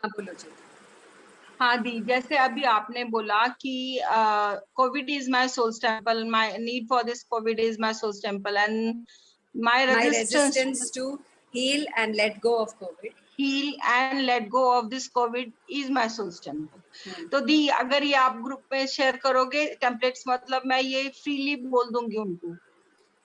हाँ बोलो जी। हाँ दी, जैसे अभी आपने बोला कि covid is my soul's temple, my need for this covid is my soul's temple and my My resistance resistance to heal and let go of COVID. heal and let go of this covid is my soul's temple. तो दी, अगर ये आप group में share करोगे templates, मतलब मैं ये freely बोल दूंगी उनको,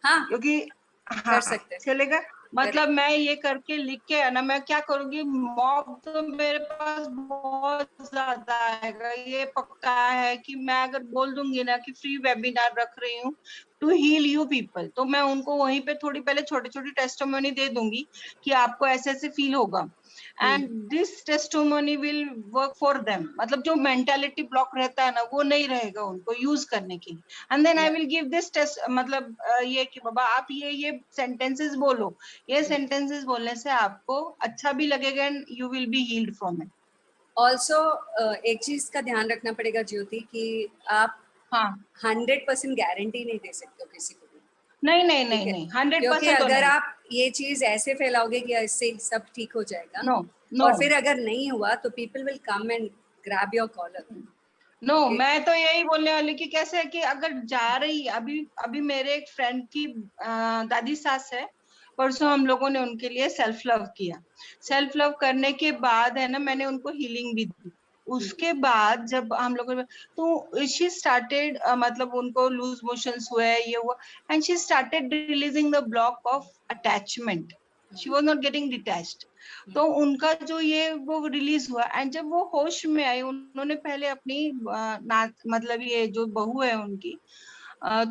हाँ क्योंकि कर हाँ सकते हैं। चलेगा। मतलब मैं ये करके लिख के है ना, मैं क्या करूंगी, मॉब तो मेरे पास बहुत ज्यादा आएगा, ये पक्का है कि मैं अगर बोल दूंगी ना कि फ्री वेबिनार रख रही हूँ टू हील यू पीपल, तो मैं उनको वहीं पे थोड़ी पहले छोटी छोटी टेस्टिमोनी दे दूंगी कि आपको ऐसे ऐसे फील होगा and this testimony will work for them. मतलब जो मेंटालिटी ब्लॉक रहता है ना, वो नहीं रहेगा उनको यूज करने के लिए। And then I will give this test, मतलब ये कि बाबा आप ये सेंटेंसेस बोलो, ये सेंटेंसेस बोलने से आपको अच्छा भी लगेगा and you will be healed from it. Also एक चीज का ध्यान रखना पड़ेगा ज्योति कि आप हाँ 100% गारंटी नहीं दे सकते हो किसी को भी। नहीं नहीं ठीक नहीं है, नहीं, क्योंकि 100% तो अगर नहीं। आप ये चीज ऐसे फैलाओगे कि इससे सब ठीक हो जाएगा, नो नो और फिर अगर नहीं हुआ तो people will come and grab your collar. No, मैं तो यही बोलने वाली कि कैसे है कि अगर जा रही, अभी अभी मेरे एक फ्रेंड की दादी सास है, परसों हम लोगों ने उनके लिए सेल्फ लव किया। सेल्फ लव करने के बाद है ना, मैंने उनको हीलिंग भी दी। उसके बाद जब हम लोगों ने, तो शी स्टार्टेड, मतलब उनको लूज मोशंस हुए, ये हुआ, and she started releasing the block of attachment, she was not getting detached. तो उनका जो ये वो रिलीज हुआ एंड जब वो होश में आई, उन्होंने पहले अपनी मतलब ये जो बहू है उनकी,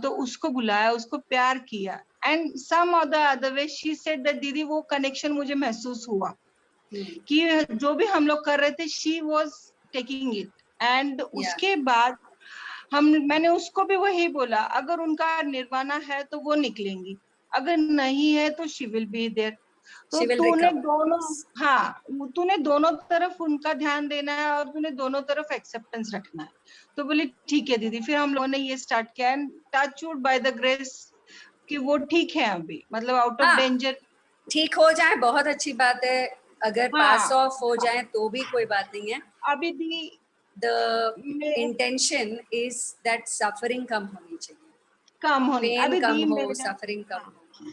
तो उसको बुलाया, उसको प्यार किया एंड सम और the other way she said that दीदी वो कनेक्शन मुझे महसूस हुआ कि जो भी हम लोग कर रहे थे she was taking it. And उसके बाद मैंने उसको भी वही बोला, अगर उनका निर्वाणा है तो वो निकलेंगी, अगर नहीं है तो शी विल बी देयर। तो शी विल तूने रिकवर। दोनों, हाँ तूने दोनों तरफ उनका ध्यान देना है और तूने दोनों तरफ एक्सेप्टेंस रखना है। तो बोली ठीक है दीदी। फिर हम लोगों ने ये स्टार्ट किया and touch would by the grace कि वो ठीक है अभी, मतलब आउट ऑफ हाँ डेंजर। ठीक हो जाए बहुत अच्छी बात है, अगर पास हाँ ऑफ हो जाए तो भी कोई बात नहीं है। अभी दी the intention is that suffering कम होनी चाहिए, कम होनी, पेन अभी कम दी हो, मेरे, सफरिंग कम हो।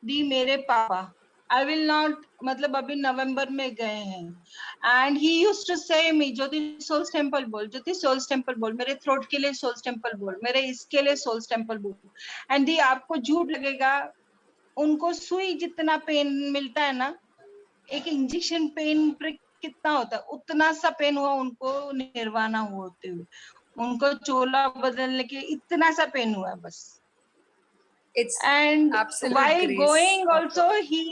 दी मेरे पापा, आई विल नॉट, मतलब अभी नवंबर में गए हैं एंड ही यूज्ड टू से मी, ज्योति सोल्स टेम्पल बोल, ज्योति सोल्स टेम्पल बोल, मेरे थ्रोट के लिए सोल्स टेम्पल बोल, मेरे इसके लिए सोल्स टेम्पल बोल। एंड दी आपको झूठ लगेगा, उनको सुई जितना पेन मिलता है ना, एक इंजेक्शन पेन कितना होता है, उतना सा पेन हुआ उनको निर्वाणा होते हुए, उनको चोला बदलने के इतना सा पेन हुआ बस। It's and absolute while grace going of also God. he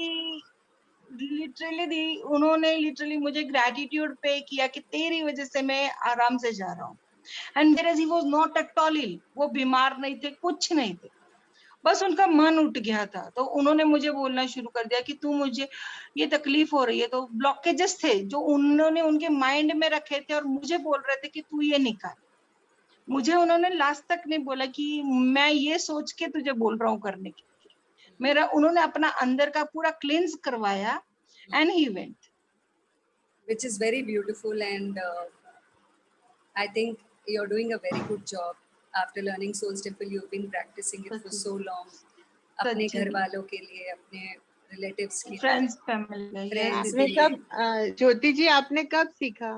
literally उन्होंने लिटरली मुझे ग्रेटिट्यूड पे किया कि तेरी वजह से मैं आराम से जा रहा हूँ। And he was not at all ill, वो बीमार नहीं थे, कुछ नहीं थे, बस उनका मन उठ गया था। तो उन्होंने मुझे बोलना शुरू कर दिया कि तू, मुझे ये तकलीफ हो रही है, तो ब्लॉकेजेस थे जो उन्होंने उनके माइंड में रखे थे और मुझे बोल रहे थे कि तू ये निकाल। मुझे उन्होंने लास्ट तक नहीं बोला कि मैं ये सोच के तुझे बोल रहा हूँ करने के, मेरा उन्होंने अपना अंदर का पूरा क्लींस करवाया and he went. Which is very beautiful, and I think you're doing a very good job. After learning Souls Temple, you've been practicing it for so long. अपने घर वालों के लिए, अपने रिलेटिव्स के लिए, फ्रेंड्स फैमिली, फ्रेंड्स आपने के लिए। कब, ज्योति जी आपने कब सीखा?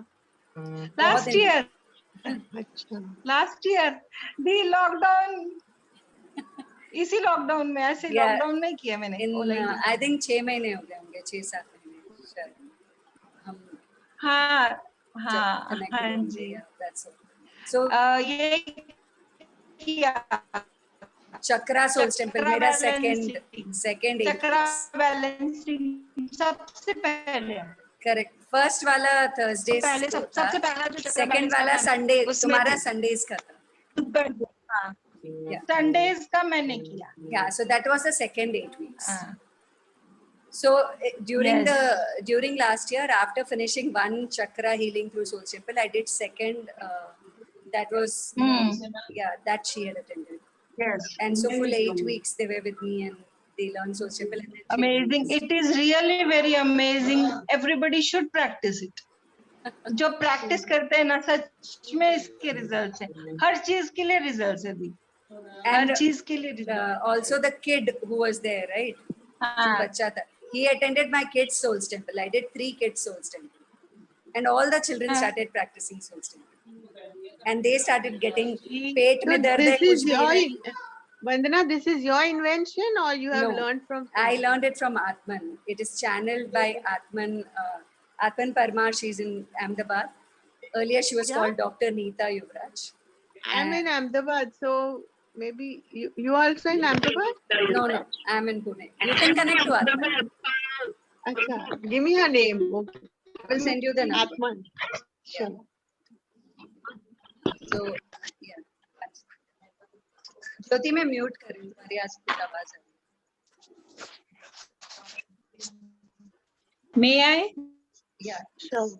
लास्ट ईयर, अच्छा, लास्ट ईयर दी लॉकडाउन, इसी लॉकडाउन में, ऐसे Yeah, लॉकडाउन नहीं किया मैंने, in I think 6 महीने हो गए होंगे, 6-7 महीने शायद हम हाँ जब हाँ कनेक्टेड हाँ होंगे। जी। Yeah, that's all. So ये किया चक्रा सोल्स टेम्पल चक्रा मेरा सेकंड बैलेंसिंग, 8 चक्रा weeks। बैलेंसिंग सबसे पहले, करेक्ट, फर्स्ट वाला थर्सडे को था, सबसे पहला जो चक्रा सेकंड बैलेंस का वाला था संडे, उसमें तुम्हारा थी। संडेज का था। हाँ, Yeah, संडेज का मैंने किया। yeah, so that was the second 8 weeks. हाँ, So during yes. during last year, after finishing one chakra healing through Souls Temple, I did second. That was yeah, that she had attended. Yes. And so full 8 weeks they were with me and they learned Souls Temple. And then Amazing. It is really very amazing. Everybody should practice it. जो practice करते हैं ना, सच में इसके results हैं। हर चीज के लिए रिजल्ट्स है दी, हर And चीज के लिए result. also the kid who was there, right? जो हाँ, बच्चा था, he attended my kids Souls Temple. I did 3 kids Souls Temple, and all the children हाँ, started practicing Souls Temple, and they started getting ठीक। पेट So में दर्द है this कुछ is भी your, है. Vandana, this is your invention or you have No, learned from I someone? learned it from Atman. It is channeled by Atman. Atman Parmar. She's in Ahmedabad. Earlier, she was Yeah, called Dr. Neeta Yuvraj. I'm in And Ahmedabad, so maybe you also in Ahmedabad? no, I'm in Pune. You can connect to Atman. Acha, give me her name. Okay. I will send you the number. Atman. Yeah. Sure. So, yeah. ज्योति मैं mute कर रही हूँ, तुम्हारी आज कुछ आवाज आ रही मैं आए है. Yeah. Sure.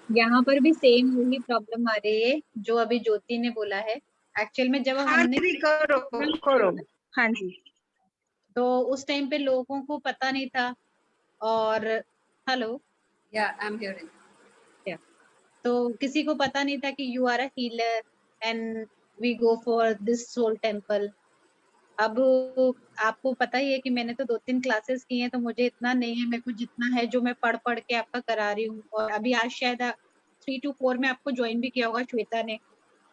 यहाँ पर भी सेम वही प्रॉब्लम आ रही है जो अभी ज्योति ने बोला है। एक्चुअल में जब हाँ हमने दीदी, करो करो। हाँ जी, तो उस टाइम पे लोगों को पता नहीं था। और हेलो, Yeah, I'm hearing. तो किसी को पता नहीं था कि you are a healer and we go for this soul temple. अब आपको पता ही है कि मैंने तो 2-3 क्लासेस की हैं, तो मुझे इतना नहीं है। मेरे को जितना है जो मैं पढ़ पढ़ के आपका करा रही हूँ। और अभी आज शायद 3 to 4 में आपको ज्वाइन भी किया होगा श्वेता ने,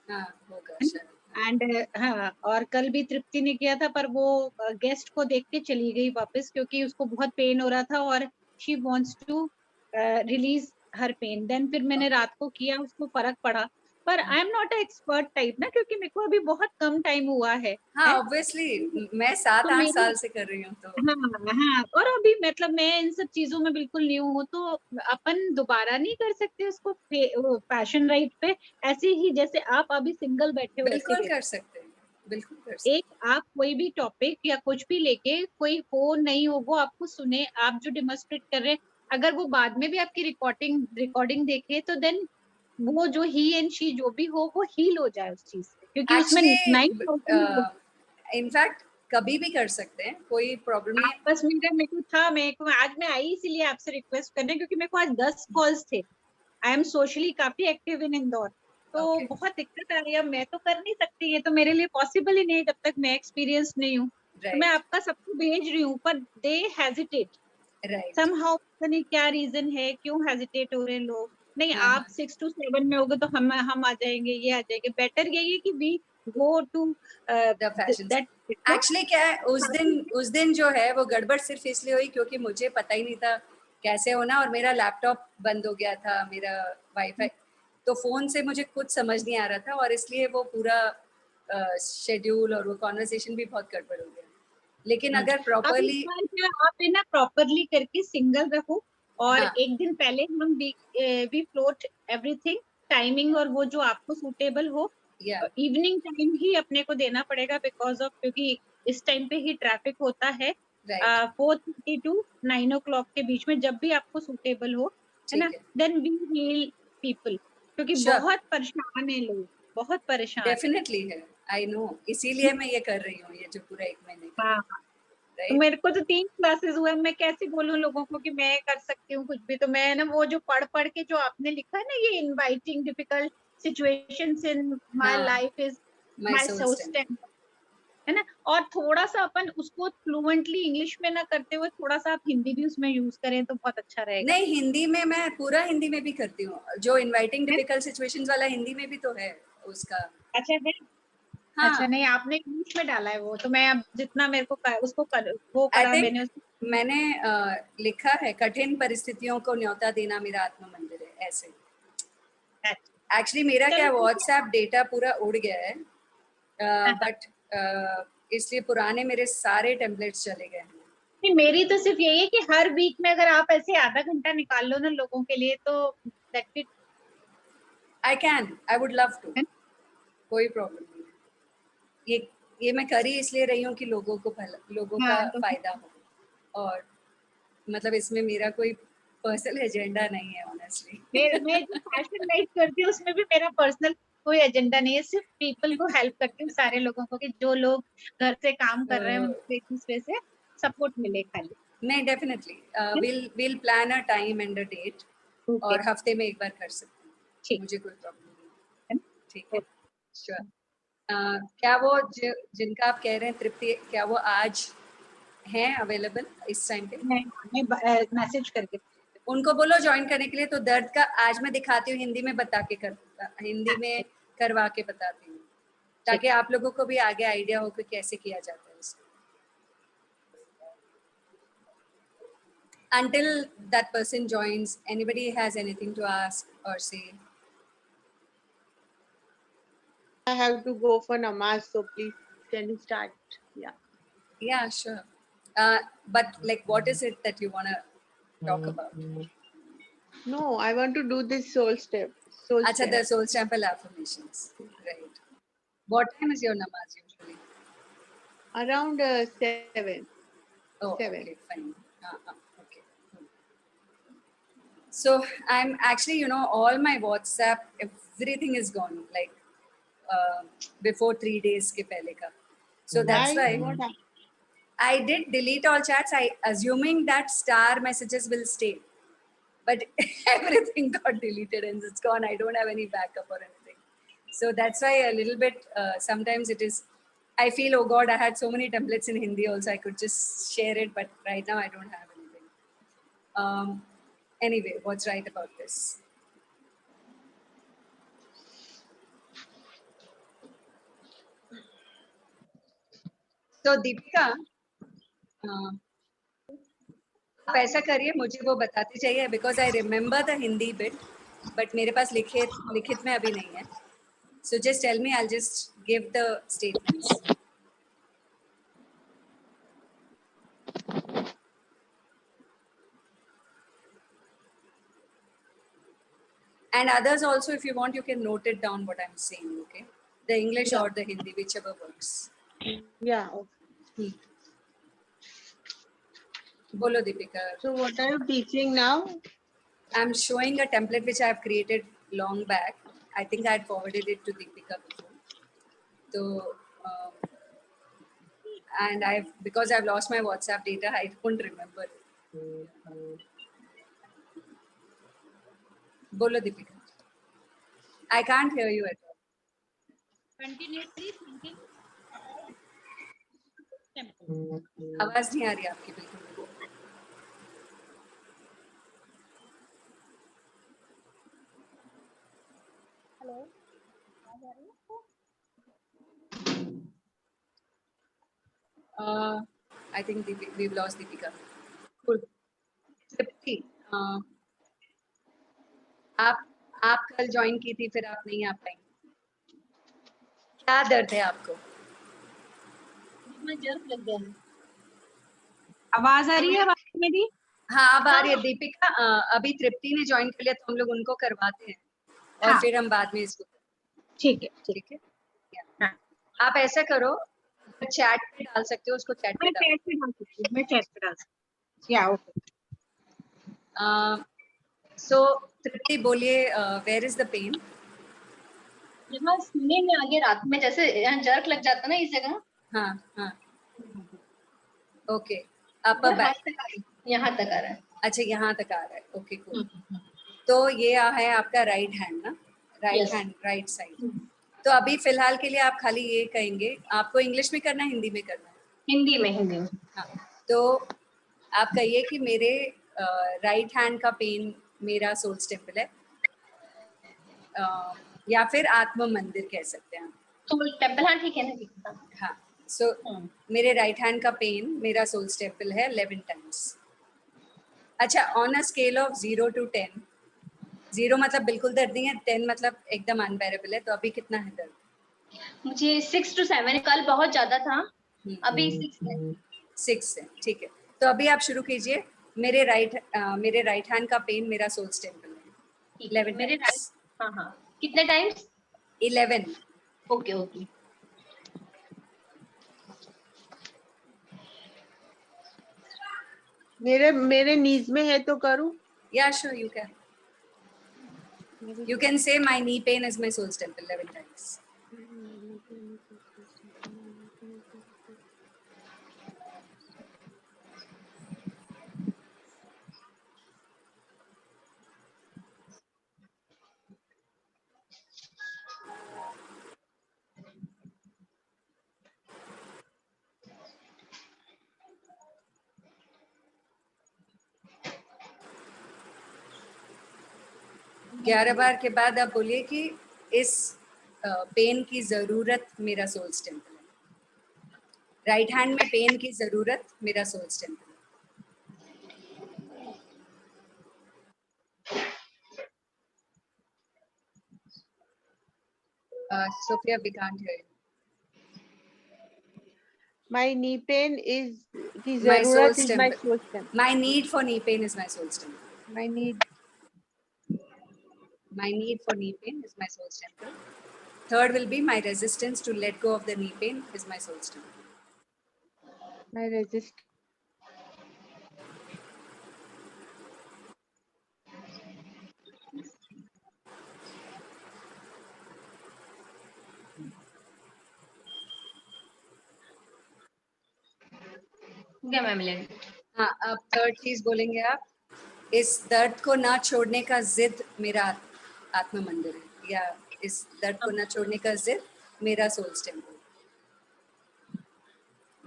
हाँ, होगा शायद. एंड हाँ, और कल भी तृप्ति ने किया था, पर वो गेस्ट को देख के चली गई वापस, क्योंकि उसको बहुत पेन हो रहा था और she wants to release her pain. Then फिर मैंने रात को किया, उसको फर्क पड़ा। पर I am not a expert type ना, क्योंकि मेरे को अभी बहुत कम टाइम हुआ है। हाँ, ऑब्वियसली मैं 7-8 साल से कर रही हूँ तो. हाँ हाँ, और अभी मतलब मैं इन सब चीजों में बिल्कुल न्यू हूँ, तो अपन दोबारा नहीं कर सकते उसको पैशन राइट पे, ऐसे ही जैसे आप अभी सिंगल बैठे हो ऐसे बिल्कुल कर सकते हैं, बिल्कुल कर सकते हैं. एक आप कोई भी टॉपिक या कुछ भी लेके, कोई हो नहीं हो, वो आपको सुने, आप जो डेमोन्स्ट्रेट कर रहे हैं, अगर वो बाद में भी आपकी रिकॉर्डिंग देखे, तो देन वो जो ही एंड शी जो भी हो, वो हील हो जाए उस चीज से, क्योंकि उसमें Actually, इनफैक्ट कभी भी कर सकते हैं, कोई प्रॉब्लम नहीं है. बस मेरे को आज मैं आई इसीलिए आपसे रिक्वेस्ट करने, क्योंकि मेरे को आज 10 कॉल्स थे। आई एम सोशली काफी एक्टिव इन इंदौर, तो Okay. बहुत दिक्कत आ रही है। मैं तो कर नहीं सकती, ये तो मेरे लिए पॉसिबल ही नहीं है जब तक मैं एक्सपीरियंस नहीं हूँ। तो मैं Right, आपका सबको भेज रही हूँ, पर दे हेजिटेट right. समहाउ। पता नहीं क्या रीजन है, क्यों हेजिटेट हो रहे हैं लोग। नहीं, हाँ, आप 6 to 7 में होगे तो हम आ जाएंगे, ये आ जाएंगे। बेटर यही है कि we go to the fashion. That. Actually क्या है, उस दिन जो है वो गड़बड़ सिर्फ इसलिए हुई क्योंकि मुझे पता ही नहीं था कैसे होना, और मेरा लैपटॉप बंद हो गया था, मेरा वाईफाई, तो फोन से मुझे कुछ समझ नहीं आ रहा था, और इसलिए वो पूरा शेड्यूल और वो कॉन्वर्सेशन भी बहुत गड़बड़ हो गया. लेकिन अगर आप प्रॉपरली, आप है ना प्रॉपरली करके सिंगल रहो, और हाँ, एक दिन पहले हम वी फ्लोट एवरीथिंग, टाइमिंग और वो जो आपको सूटेबल हो। या इवनिंग टाइम ही अपने को देना पड़ेगा, बिकॉज ऑफ क्योंकि इस टाइम पे ही ट्रैफिक होता है। राइट, 4:30 to 9 o'clock के बीच में, जब भी आपको सूटेबल हो, है ना, ठीक है, देन वी हील पीपल, क्योंकि श्योर, बहुत परेशान है लोग, बहुत परेशान है। डेफिनेटली है, आई नो, इसीलिए मैं ये कर रही हूँ, ये जो पूरा 1 महीने का, हाँ, तो राइट. मेरे को तो 3 क्लासेस हुए, मैं कैसे बोलूं लोगों को कि मैं कर सकती हूँ कुछ भी। तो मैं ना वो जो पढ़ पढ़ के जो आपने लिखा है ना, ये inviting difficult situations in my हाँ, life is my my soul soul stamp. Stamp, है ना। और थोड़ा सा अपन उसको फ्लुएंटली इंग्लिश में ना करते हुए, थोड़ा सा आप हिंदी भी उसमें यूज करें तो बहुत अच्छा रहेगा। नहीं, हिंदी में मैं पूरा हिंदी में भी करती हूँ, जो इनवाइटिंग है? डिफिकल्ट सिचुएशंस वाला हिंदी में भी तो है उसका. अच्छा है। अच्छा, हाँ, नहीं आपने इंग्लिश में डाला है वो, तो मैं अब जितना मेरे को वो आई करा थिंक मैंने मैंने लिखा है, कठिन परिस्थितियों को न्योता देना मेरा आत्म मंदिर है, ऐसे. एक्चुअली मेरा क्या, चलो, व्हाट्सएप डेटा पूरा उड़ गया है, हाँ, बट इसलिए पुराने मेरे सारे टेम्पलेट्स चले गए हैं. नहीं, मेरी तो सिर्फ यही है कि हर वीक में अगर आप ऐसे आधा घंटा निकाल लो ना लोगों के लिए, तो that it. I would love to, कोई प्रॉब्लम नहीं है. ये मैं कर ही इसलिए रही हूँ कि लोगों का हाँ, तो फायदा हो, और मतलब इसमें मेरा कोई पर्सनल एजेंडा नहीं है, ऑनेस्टली. मैं जो फैशन लाइफ करती हूँ उसमें भी मेरा पर्सनल कोई एजेंडा नहीं है, सिर्फ पीपल को हेल्प करती हूँ, सारे लोगों को, कि जो लोग घर से काम कर रहे हैं उनको एक दूसरे से सपोर्ट मिले खाली। नहीं, डेफिनेटली है ना? we'll plan a time and a date, okay और हफ्ते में एक बार कर सकते हैं, ठीक मुझे कोई प्रॉब्लम नहीं है है। ठीक है, श्योर। क्या वो जिनका आप कह रहे हैं तृप्ति, क्या वो आज हैं अवेलेबल इस टाइम पे? मैं मैसेज करके उनको बोलो ज्वाइन करने के लिए। तो दर्द का आज मैं दिखाती हूँ, हिंदी में बता के हिंदी में करवा के बताती हूँ, ताकि आप लोगों को भी आगे आइडिया हो कि कैसे किया जाता है इसको। Until that person joins, anybody has anything to ask or say? I have to go for namaz, so please can you start? Yeah. Yeah, sure. But like, what is it that you want to talk about? No, I want to do this soul step. Soul Acha, step. the soul sample affirmations. Right. What time is your namaz usually? Around 7. Oh, 7. okay, fine. Okay. So I'm actually, all my WhatsApp, everything is gone. Like before 3 days ke pehle ka. So that's Why? why What happened? I did delete all chats. I assuming that star messages will stay, but everything got deleted and it's gone. I don't have any backup or anything. So that's why a little bit. Sometimes it is. I feel, oh God, I had so many templates in Hindi also. I could just share it, but right now I don't have anything. Anyway, what's right about this? So Deepika, आप ऐसा करिए, मुझे वो बताते चाहिए, because I remember the Hindi bit, but मेरे पास लिखित में अभी नहीं है. So just tell me, I'll just give the statements. And others also, if you want, you can note it down what I'm saying, okay? The English Yeah. or the Hindi, whichever works. Yeah. Okay. Bolo, Deepika. So what are you teaching now? I'm showing a template which I've created long back. I think I'd forwarded it to Deepika before. So, and because I've lost my WhatsApp data, I don't remember it. Bolo, Deepika. I can't hear you at all. continuously thinking आवाज नहीं आ रही आपकी बिल्कुल. Hello I think we've lost Deepika. Cool. Tripti, आप कल join की थी, फिर आप नहीं आ पाई. क्या दर्द है आपको? जर्क लग गया. आवाज आ रही है आवाज मेरी? हाँ, अब आ रही है. दीपिका, अभी तृप्ति ने ज्वाइन कर लिया, तो हम लोग उनको करवाते हैं और हाँ. फिर हम बाद में इसको. ठीक है. ठीक है. हाँ. आप ऐसा करो, चैट पे डाल सकते हो, उसको चैट पे मैं डाल. चैट पे डाल सकती हूँ. मैं चैट पे डाल सकती हूँ. या ओके. So तृप्ति बोलिए, where is the pain? यहाँ सीने में आगे रात में जैसे यहाँ जर्क लग जाता है ना इस जगह. हाँ हाँ. ओके. Upper back. यहाँ तक आ रहा है. अच्छा, यहाँ तक आ रहा है. Okay, cool. तो ये है आपका राइट हैंड ना? Right hand, right side. तो अभी फिलहाल के लिए आप खाली ये कहेंगे. आपको इंग्लिश में करना है, हिंदी में करना है? हिंदी में. हाँ. तो आप कहिए कि मेरे राइट हैंड का पेन मेरा सोल टेम्पल है, या फिर आत्म मंदिर कह सकते हैं. सोल टेम्पल, हाँ ठीक है ना. हाँ. सो मेरे राइट हैंड का पेन मेरा सोल टेम्पल है 11 टाइम्स. अच्छा, on a scale of 0 to 10. 0 मतलब बिल्कुल दर्द नहीं है, 10 मतलब एकदम अनबेरेबल है. तो अभी कितना है दर्द? मुझे 6 to 7. कल बहुत ज्यादा था, अभी 6 है. 6 है. ठीक है. तो अभी आप शुरू कीजिए. मेरे राइट हैंड का पेन मेरा सोल टेम्पल है 11 मेरे टाइम्स. हाँ. कितने टाइम्स? 11. ओके. मेरे नीज में है तो करूं? Yeah, sure, you can. You can say my knee pain is my soul temple 11 times. 11 बार के बाद आप बोलिए कि इस पेन की जरूरत मेरा सोल्स टेम्पल है। राइट हैंड में पेन की जरूरत मेरा सोल्स टेम्पल है। Sophia, we can't hear you. My knee pain is की My जरूरत soul's is my temple. soul's temple. My need for knee pain is my soul's temple. My need. My need for knee pain is my soul's temple. Third will be my resistance to let go of the knee pain is my soul's temple. My resist. क्या ma'am लेंगे? हाँ, अब third चीज बोलेंगे आप, इस दर्द को ना छोड़ने का जिद मेरा आत्म मंदिर है, या इस दर्द को ना छोड़ने का जिद मेरा सोल्स टेम्पल।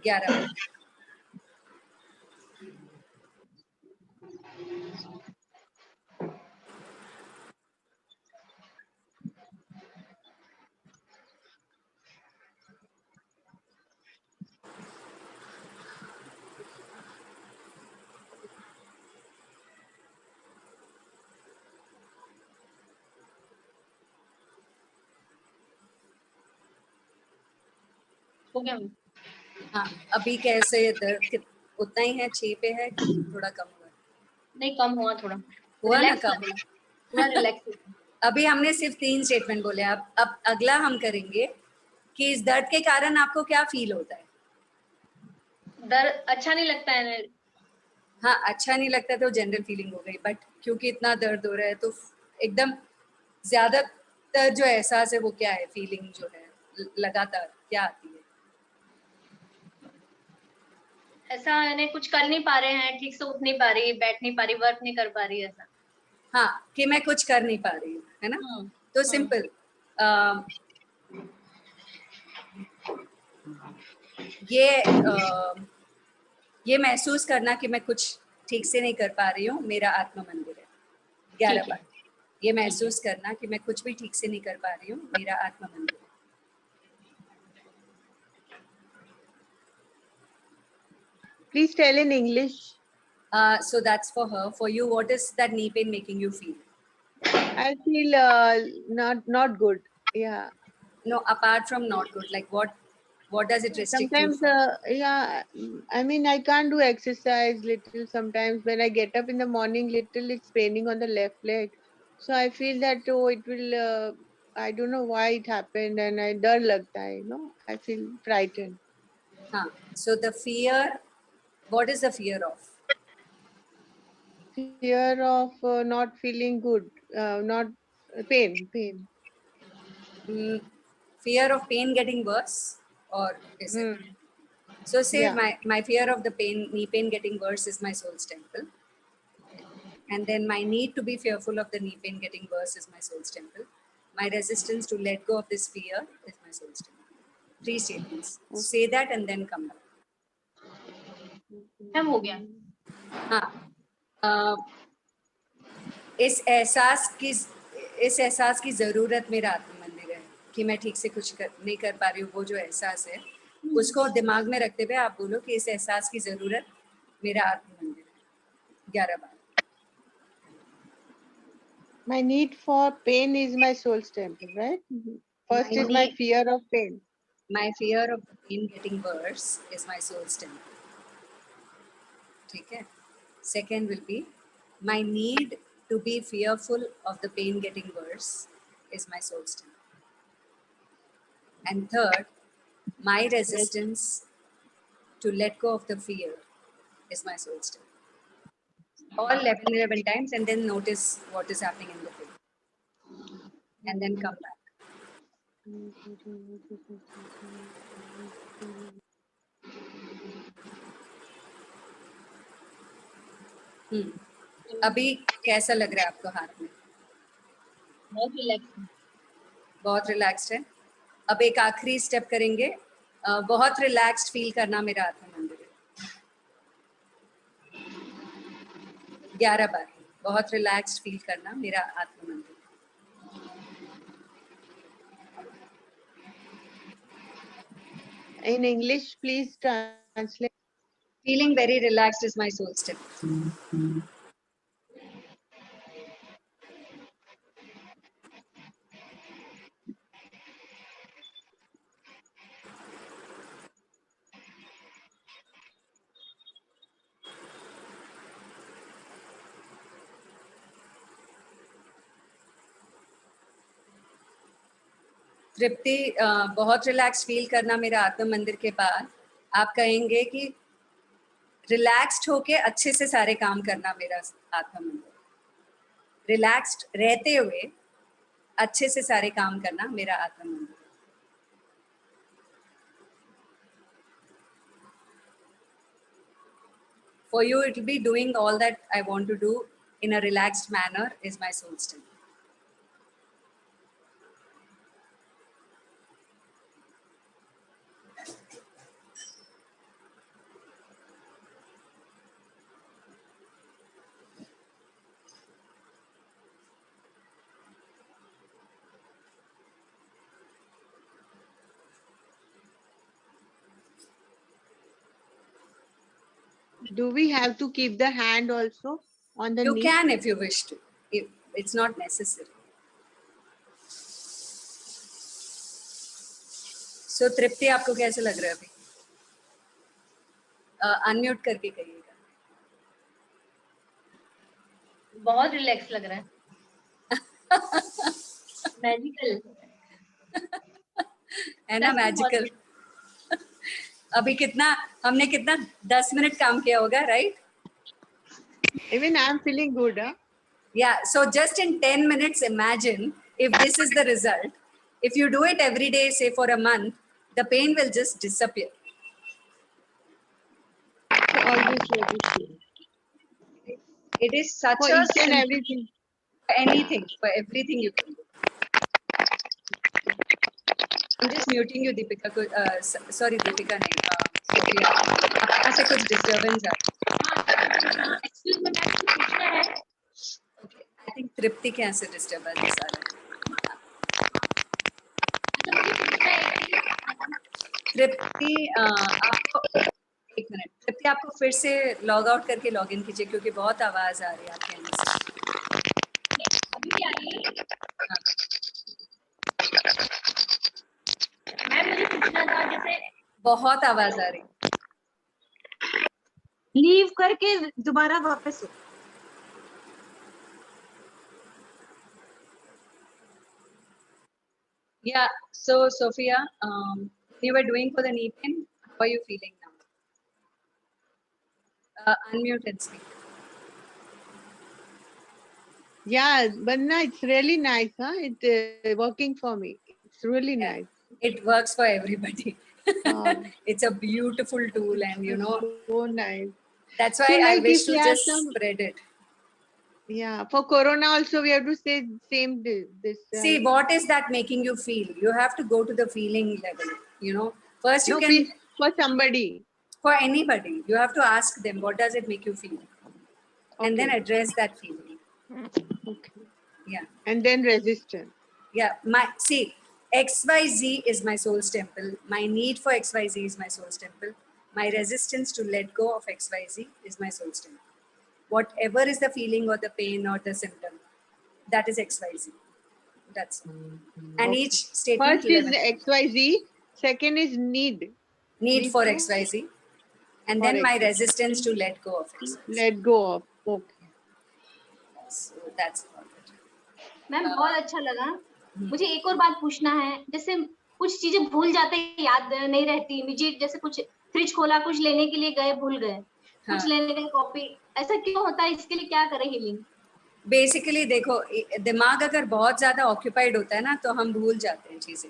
11 हो गया मैम? हाँ, अभी कैसे ये दर्द उतना ही है, 6 पे है कि थोड़ा कम हुआ? नहीं, कम हुआ थोड़ा। हुआ ना रिलैक्स कम? पूरा रिलैक्स। अभी हमने सिर्फ 3 स्टेटमेंट बोले, अब अगला हम करेंगे कि इस दर्द के कारण आपको क्या फील होता है। दर्द अच्छा नहीं लगता है। हाँ, अच्छा नहीं लगता तो जनरल फीलिंग हो गई, बट क्योंकि इतना दर्द हो रहा है तो एकदम ज्यादातर जो एहसास है वो क्या है, फीलिंग जो है लगातार क्या आती है? ऐसा यानी कुछ कर नहीं पा रहे हैं, ठीक से उठ नहीं पा रही, बैठ नहीं पा रही, वर्क नहीं कर पा रही, ऐसा। हाँ, कि मैं कुछ कर नहीं पा रही हूँ, है ना? तो सिंपल, ये महसूस करना कि मैं कुछ ठीक से नहीं कर पा रही हूँ मेरा आत्म मंदिर है। 11 बार ये महसूस करना कि मैं कुछ भी ठीक से नहीं कर पा रही हूँ मेरा आत्म मंदिर है। Please tell in English. So that's for her. For you, what is that knee pain making you feel? I feel not good. Yeah. No, apart from not good, like what does it restrict you Sometimes, from? yeah, I mean, I can't do exercise little. Sometimes when I get up in the morning, little it's paining on the left leg. So I feel that, oh, it will, I don't know why it happened, and I डर लगता है, I feel frightened. So the fear, what is the fear of? Fear of not feeling good, not pain. Fear of pain getting worse, or is it? So say Yeah. my fear of the knee pain getting worse is my soul's temple. And then my need to be fearful of the knee pain getting worse is my soul's temple. My resistance to let go of this fear is my soul's temple. 3 statements. Say that and then come back. Ma'am हो गया। हाँ, इस एहसास की जरूरत मेरा आत्म मंदिर है कि मैं ठीक से कुछ नहीं कर पा रही हूँ। वो जो एहसास है उसको दिमाग में रखते हुए आप बोलो कि इस एहसास की जरूरत मेरा आत्म मंदिर है। 11 बार। My need for pain is my soul's temple, right? First is my fear of pain. My fear of pain getting worse is my soul's temple. ठीक है? Second will be my need to be fearful of the pain getting worse is my soul's temple. And third, my resistance to let go of the fear is my soul's temple. All 11 times, and then notice what is happening in the pain. And then come back. अभी कैसा लग रहा है आपको हाथ में? बहुत relax. बहुत रिलैक्स्ड है। अब एक आखिरी स्टेप करेंगे, बहुत रिलैक्स्ड फील करना मेरा आत्म मंदिर है। 11 बार बहुत रिलैक्स्ड फील करना मेरा आत्म मंदिर है। In English, please translate. Feeling very relaxed is my soul temple. तृप्ति, बहुत रिलैक्स फील करना मेरा आत्म मंदिर के बाद आप कहेंगे कि रिलैक्स्ड होके अच्छे से सारे काम करना मेरा आत्म मंदिर। रिलैक्स्ड रहते हुए अच्छे से सारे काम करना मेरा आत्म मंदिर। For you, it will be doing all that I want to do in a relaxed manner is my soul temple. Do we have to keep the hand also on the You knee? can if you wish to. It's not necessary. So तृप्ति, आपको कैसे लग रहा है अभी? Unmute करके कहिएगा। बहुत relax लग रहा है। मैजिकल है ना, मैजिकल। अभी हमने कितना 10 मिनट काम किया होगा, right? Even I am feeling good, huh? Yeah, so just in 10 minutes, imagine if this is the result. If you do it every day, say for a month, the pain will just disappear. So always register. It is such For a each and simple- everything. for everything you can do. I'm just muting you, Deepika. Sorry, Deepika नहीं, Sophia. आपके से कुछ disturbance आ रहा है। Excuse me, ma'am कुछ पूछना है। Okay, I think तृप्ति के यहाँ से disturbance आ रहा है। अच्छा, मुझे पूछना है कि तृप्ति, आपको एक मिनट, तृप्ति आपको फिर से लॉग आउट करके लॉग इन कीजिए क्योंकि बहुत आवाज आ रही है आपके यहाँ से। अभी भी आ रही है? हाँ, मैम मुझे पूछना था, जैसे बहुत आवाज आ रही है। लीव करके दोबारा वापस हो। Yeah, so Sophia, you were doing for the knee pain. How are you feeling now? Unmute and speak. Yeah, but no, it's really nice, huh? It's working for me. It's really Yeah. nice. It works for everybody. Oh. It's a beautiful tool, and you know So nice. that's why So, I like, wish if to we have just some- spread it. Yeah, for Corona also we have to say same this. See, what is that making you feel? You have to go to the feeling level. You know, first you No, can for somebody. for anybody. You have to ask them what does it make you feel, and then Okay. address that feeling. Okay. Yeah. And then resistance. Yeah, see, XYZ is my soul's temple. My need for XYZ is my soul's temple. My resistance to let go of XYZ is my soul's temple. Whatever is the feeling or the pain or the symptom, that is XYZ. That's all. And Okay. each statement First is level, XYZ, second is need. need for to- XYZ, and for then my XYZ. resistance to let go of XYZ. Let go of. Okay. So that's about it. Ma'am बहुत अच्छा लगा। मुझे एक और बात पूछना है, जैसे कुछ चीजें भूल जाते हैं, याद नहीं रहती इमीडिएट, जैसे कुछ फ्रिज खोला, कुछ लेने के लिए गए, भूल गए, कुछ लेने के लिए कॉपी, ऐसा क्यों होता है? इसके लिए क्या करें हीलिंग? बेसिकली देखो, दिमाग अगर बहुत ज्यादा ऑक्यूपाइड होता है ना तो हम भूल जाते हैं चीजें।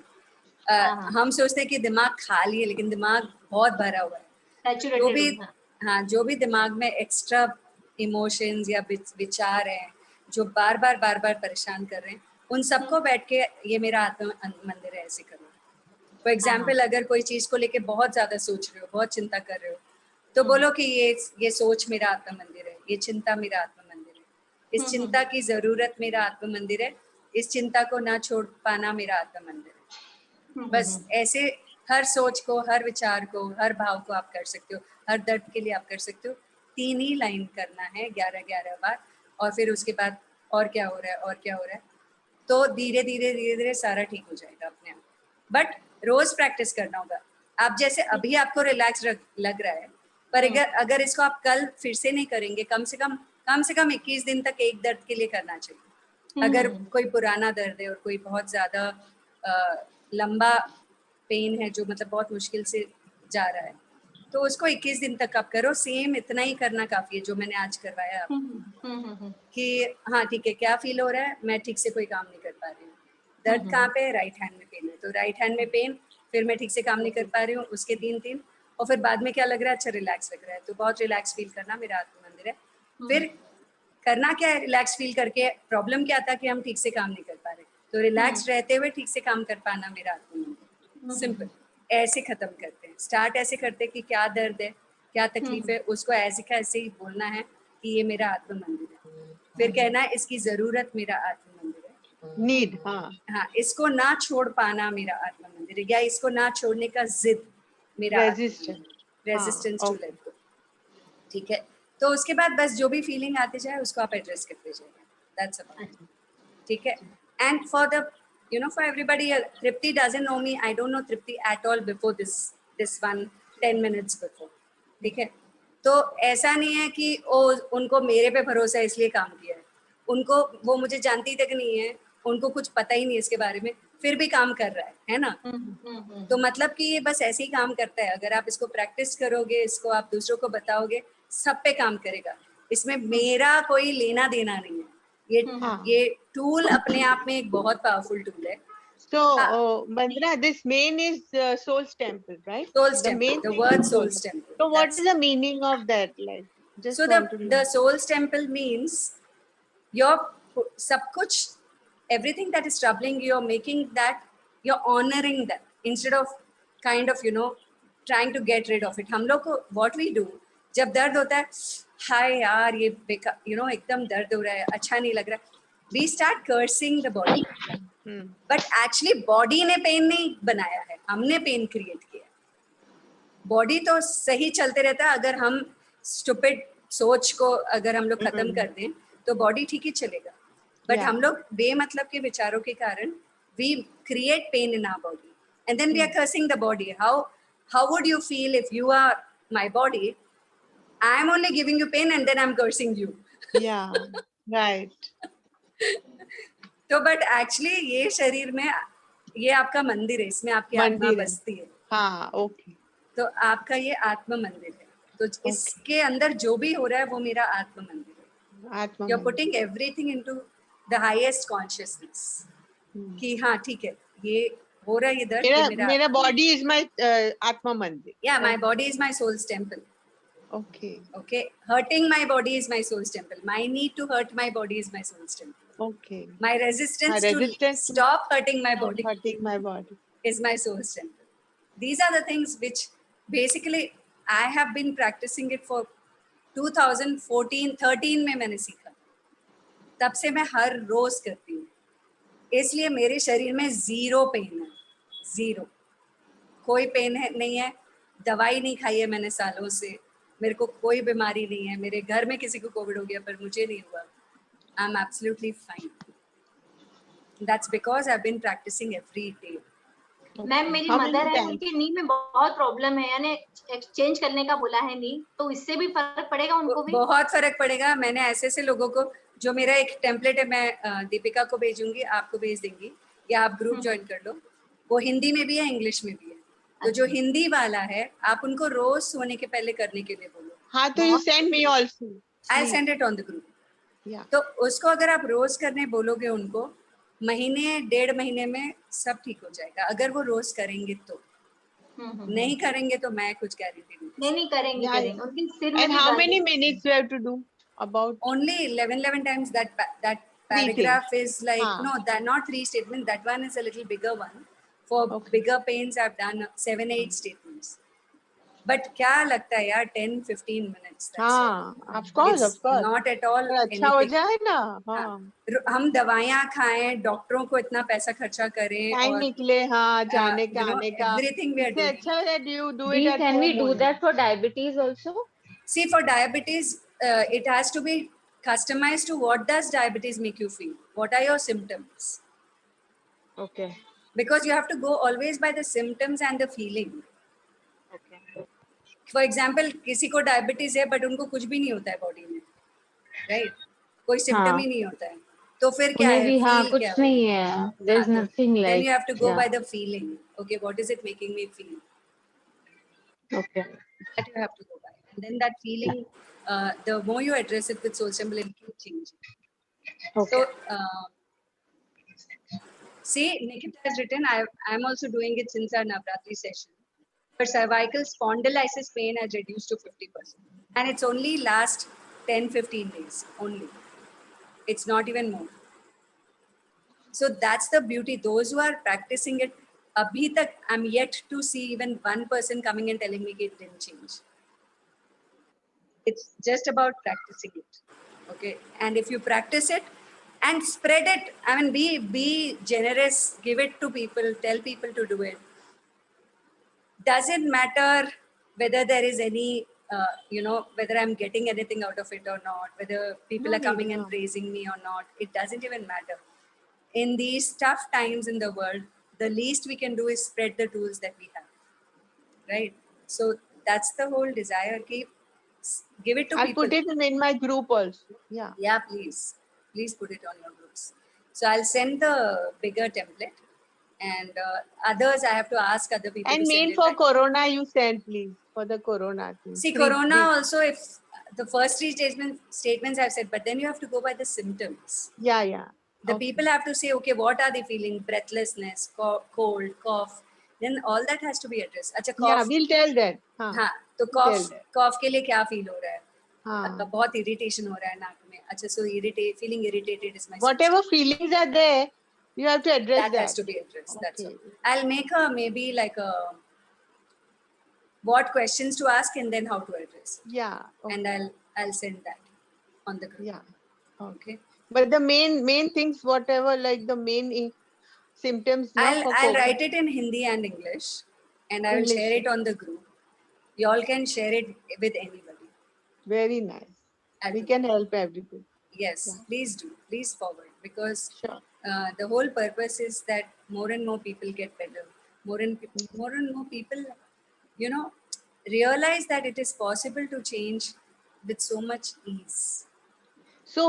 हम सोचते हैं कि दिमाग खाली है, लेकिन दिमाग बहुत भरा हुआ है। जो भी जो भी दिमाग में एक्स्ट्रा इमोशंस या विचार हैं जो बार बार परेशान कर रहे हैं, उन सबको बैठ के ये मेरा आत्म मंदिर है ऐसे करो। फॉर एग्जाम्पल, अगर कोई चीज को लेके बहुत ज्यादा सोच रहे हो, बहुत चिंता कर रहे हो, तो बोलो कि ये सोच मेरा आत्म मंदिर है, ये चिंता मेरा आत्म मंदिर है, इस चिंता की जरूरत मेरा आत्म मंदिर है, इस चिंता को ना छोड़ पाना मेरा आत्म मंदिर है। बस ऐसे हर सोच को, हर विचार को, हर भाव को आप कर सकते हो, हर दर्द के लिए आप कर सकते हो। 3 ही लाइन करना है 11-11 बार, और फिर उसके बाद और क्या हो रहा है और क्या हो रहा है, तो धीरे धीरे सारा ठीक हो जाएगा अपने आप। बट रोज प्रैक्टिस करना होगा। आप जैसे अभी आपको रिलैक्स लग रहा है, पर अगर इसको आप कल फिर से नहीं करेंगे, कम से कम 21 दिन तक एक दर्द के लिए करना चाहिए। अगर कोई पुराना दर्द है और कोई बहुत ज्यादा लंबा पेन है जो मतलब बहुत मुश्किल से जा रहा है, तो उसको 21 दिन तक आप करो। सेम इतना ही करना काफी है जो मैंने आज करवाया आपको, कि हाँ ठीक है, क्या फील हो रहा है, मैं ठीक से कोई काम नहीं कर पा रही हूँ। दर्द कहाँ पे है? राइट हैंड में पेन है, तो राइट हैंड में पेन, फिर मैं ठीक से काम नहीं कर पा रही हूँ, उसके 3 और फिर बाद में क्या लग रहा है? अच्छा रिलैक्स लग रहा है, तो बहुत रिलैक्स फील करना, मेरा आत्म मंदिर है। फिर करना क्या है रिलैक्स फील करके? प्रॉब्लम क्या था कि हम ठीक से काम नहीं कर पा रहे, तो रिलैक्स रहते हुए ठीक से काम कर पाना मेरा आत्म मंदिर। सिंपल ऐसे खत्म करते हैं। स्टार्ट ऐसे करते हैं कि क्या दर्द है, क्या तकलीफ है, उसको ऐसे का ऐसे ही बोलना है कि ये मेरा आत्म मंदिर है। फिर कहना है इसकी जरूरत मेरा आत्म मंदिर है। नीड, हाँ, इसको ना छोड़ पाना मेरा आत्म मंदिर है, या इसको ना छोड़ने का जिद मेरा resistance, resistance to let go. ठीक है, तो उसके बाद बस जो भी फीलिंग आते जाए उसको आप एड्रेस करते जाइए। That's about it. ठीक है, and for the for everybody, Tripti doesn't know me, I don't know Tripti at all before this one 10 minutes before. ठीक है, तो ऐसा नहीं है कि उनको मेरे पे भरोसा है इसलिए काम किया है, उनको वो मुझे जानती तक नहीं है, उनको कुछ पता ही नहीं इसके बारे में, फिर भी काम कर रहा है ना। तो मतलब कि ये बस ऐसे ही काम करता है। अगर आप इसको प्रैक्टिस करोगे, इसको आप दूसरों को बताओगे, सब पे काम करेगा। इसमें मेरा कोई लेना देना नहीं है। ये टूल अपने आप में एक बहुत पावरफुल टूल है। So, Mandana, this main is Soul's Temple, right? Soul's The Temple, main the thing word is Soul's Temple. So, what is the meaning of that? Like, just So want to the know. Soul's Temple means your sab kuch, everything that is troubling you, you're making that, you're honoring that instead of kind of trying to get rid of it. हम लोग को what we do, जब दर्द होता है, हाय यार ये एकदम दर्द हो रहा है, अच्छा नहीं लग रहा है, we start cursing the body. But actually body ने पेन नहीं बनाया है, हमने पेन क्रिएट किया। बॉडी तो सही चलते रहता है, अगर हम स्टूपिड सोच को अगर हम लोग खत्म कर दें तो बॉडी ठीक ही चलेगा। बट हम लोग बेमतलब के विचारों के कारण we create pain in our body and then we are cursing the body. How would you feel if you are my body? I am only giving you pain and then I am cursing you. Yeah, right. तो but actually ये शरीर में ये आपका मंदिर है, इसमें आपकी आत्मा बसती है। हाँ, okay. तो आपका ये आत्म मंदिर है, तो इसके अंदर जो भी हो रहा है वो मेरा आत्म मंदिर है। You are putting everything into the highest consciousness कि हाँ ठीक है, ये हो रहा है, ये दर्द मेरा body is my atma mandir. या my body is my soul's temple. Okay, hurting my body is my soul's temple. My need to hurt my body is my soul's temple. Okay. My resistance to stop hurting my body is my soul's temple. These are the things which basically I have been practicing it for 2014-13 में मैंने सीखा, तब से मैं हर रोज करती हूँ। इसलिए मेरे शरीर में जीरो पेन है, जीरो, कोई पेन है नहीं है। दवाई नहीं खाई है मैंने सालों से, मेरे को कोई बीमारी नहीं है। मेरे घर में किसी को कोविड हो गया पर मुझे नहीं हुआ। I am absolutely fine. That's because I have been practicing every day. Ma'am मेरी मदर है, उनकी नी में बहुत प्रॉब्लम है, यानी एक्सचेंज करने का बोला है नी, तो इससे भी फर्क पड़ेगा उनको भी? बहुत फर्क पड़ेगा। मैंने ऐसे लोगों को, जो मेरा एक टेम्पलेट है, मैं दीपिका को भेजूंगी, आपको भेज देंगी, या आप ग्रुप ज्वाइन कर लो। वो हिंदी में भी है, इंग्लिश में भी है। तो जो हिंदी वाला है, आप उनको रोज सोने के पहले करने के लिए बोलो। हाँ, तो you send me also. I send it on the group. तो उसको अगर आप रोज करने बोलोगे उनको, महीने 1.5 महीने में सब ठीक हो जाएगा, अगर वो रोज करेंगे तो। नहीं करेंगे तो मैं कुछ गारंटी नहीं करेंगे। उनके सिर में And how many minutes you have to do? About only 11 times. That paragraph is like no, that not 3 statements. That one is a little bigger one. For bigger pains, I've done 7-8 statements. But क्या लगता है यार 10-15 minutes. That's हाँ, it. of course, It's of course. not at all पर अच्छा हो anything. जाए ना, हाँ, हाँ, हम दवाइयाँ खाएं, डॉक्टरों को इतना पैसा खर्चा करें टाइम और निकले, हाँ, जाने का, you know, आने का, everything we are इससे doing. अच्छा है you do it Dee, at can we home do only. that for diabetes also? See, for diabetes, it has to be customized to what does diabetes make you feel? What are your symptoms? Okay, Because you have to go always by the symptoms and the feeling. okay. For example, किसी को diabetes है but उनको कुछ भी नहीं होता है body में, right? कोई symptom हाँ, ही नहीं होता है, तो फिर क्या उन्हें है? भी हाँ Feel कुछ क्या नहीं होगा? है. There's हाँ, तो nothing then like you have to go yeah. by the feeling. Okay, what is it making me feel? Okay. That you have to go by, and then that feeling, the more you address it with Soul Temple, it will change. Okay. So, see, Nikita has written, I'm also doing it since our Navratri session. But cervical spondylitis pain has reduced to 50%. And it's only last 10-15 days only. It's not even more. So that's the beauty. Those who are practicing it, abhi tak, I'm yet to see even one person coming and telling me it didn't change. It's just about practicing it. Okay. And if you practice it and spread it, I mean, be generous, give it to people, tell people to do it. Doesn't matter whether there is any, whether I'm getting anything out of it or not, whether people No are coming need, and no. praising me or not. It doesn't even matter. In these tough times in the world, the least we can do is spread the tools that we have. Right? So that's the whole desire. Give it to I'll people. put it in my group also. Yeah. Yeah, please. Please put it on your groups. So I'll send the bigger template, and others I have to ask other people And to send main it for back. Corona, you send please for the Corona thing. See, Free- Corona free. also, if the first three statements I've said, but then you have to go by the symptoms. Yeah, yeah. The Okay. people have to say, okay, what are they feeling? Breathlessness, cold, cough. Then all that has to be addressed. Acha, Yeah, cough. we'll tell them. हाँ, हाँ, तो tell cough, them. cough के लिए क्या feel हो रहा है? हाँ. बहुत irritation हो रहा है नाक में. अच्छा, so feeling irritated is my Whatever feelings are there, you have to address that that. has to be addressed. That's all. Okay. I'll make a maybe like a what questions to ask and then how to address. Yeah. Okay. And I'll send that on the group. Yeah. Okay. But the main things, whatever, like the main symptoms, no, for I'll COVID. write it in Hindi and English, and I will English. share it on the group. You all can share it with anybody. Very nice. I'll We do can that. help everybody. Yes, Yeah. please do. Please forward, because Sure. the whole purpose is that more and more people get better. More and more people, realize that it is possible to change with so much ease. So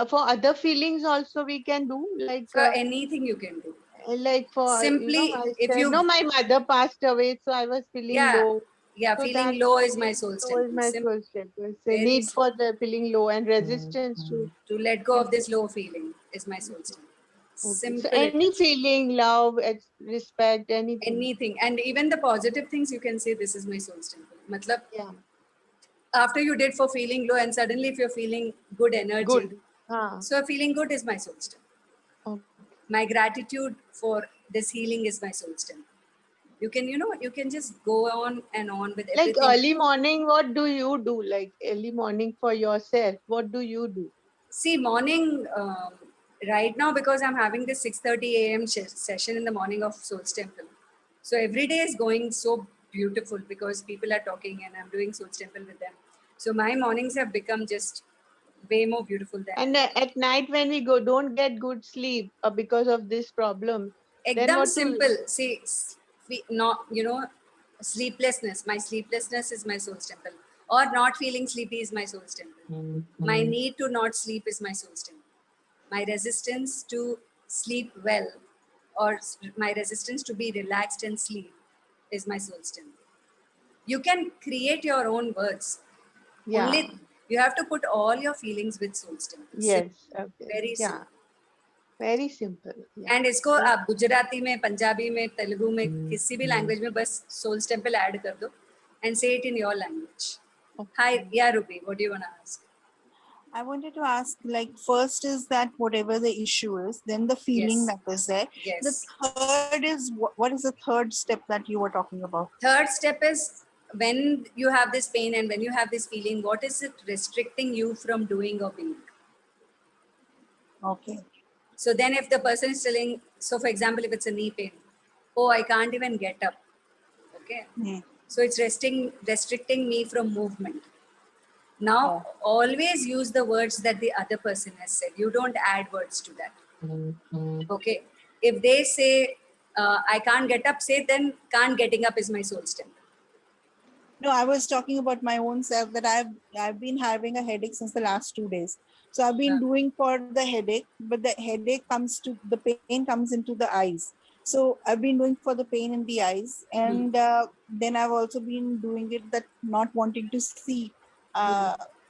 for other feelings also we can do, like For anything you can do. like for Simply, I if said, you no, my mother passed away, so I was feeling low. yeah, So feeling that low is my soul low is my temple. soul temple. It's a Very need simple. for the feeling low and resistance to. To let go of this low feeling is my soul temple. Okay. Simple. So it any is. feeling, love, respect, anything. Anything, and even the positive things, you can say this is my soul temple. Matlab, Yeah. after you did for feeling low, and suddenly if you're feeling good energy, Good. so feeling good is my soul temple. Okay. My gratitude for this healing is my soul temple. You can, you can just go on and on with Like everything. early morning, what do you do? Like early morning for yourself, what do you do? See, morning, right now, because I'm having this 6:30 a.m. session in the morning of Soul's Temple. So every day is going so beautiful because people are talking and I'm doing Soul's Temple with them. So my mornings have become just way more beautiful than And at night when we don't get good sleep because of this problem, then Ekdam what simple. See, sleeplessness. My sleeplessness is my soul's temple. Or not feeling sleepy is my soul's temple. My need to not sleep is my soul's temple. My resistance to sleep well, or my resistance to be relaxed and sleep, is my soul's temple. You can create your own words. Yeah. Only you have to put all your feelings with soul's temple. Yes. Okay. Very Yeah. simple. Very simple. Yeah. And इसको आप गुजराती में, पंजाबी में, तेलुगु में, किसी भी language में बस souls temple add कर दो and say it in your language. Hi, या Ruby, what do you want to ask? I wanted to ask, like, first is that whatever the issue is, then the feeling Yes. that is there. Yes. The third is, what is the third step that you were talking about? Third step is when you have this pain and when you have this feeling, what is it restricting you from doing or being? Okay. So then if the person is telling, so for example, if it's a knee pain, oh, I can't even get up. Okay. Hmm. So it's restricting me from movement. Now, always use the words that the other person has said. You don't add words to that. Okay. If they say, I can't get up, say then can't getting up is my soul temple. No, I was talking about my own self, that I've been having a headache since the last 2 days. So I've been doing for the headache, but the headache the pain comes into the eyes. So I've been doing for the pain in the eyes, and then I've also been doing it that not wanting to see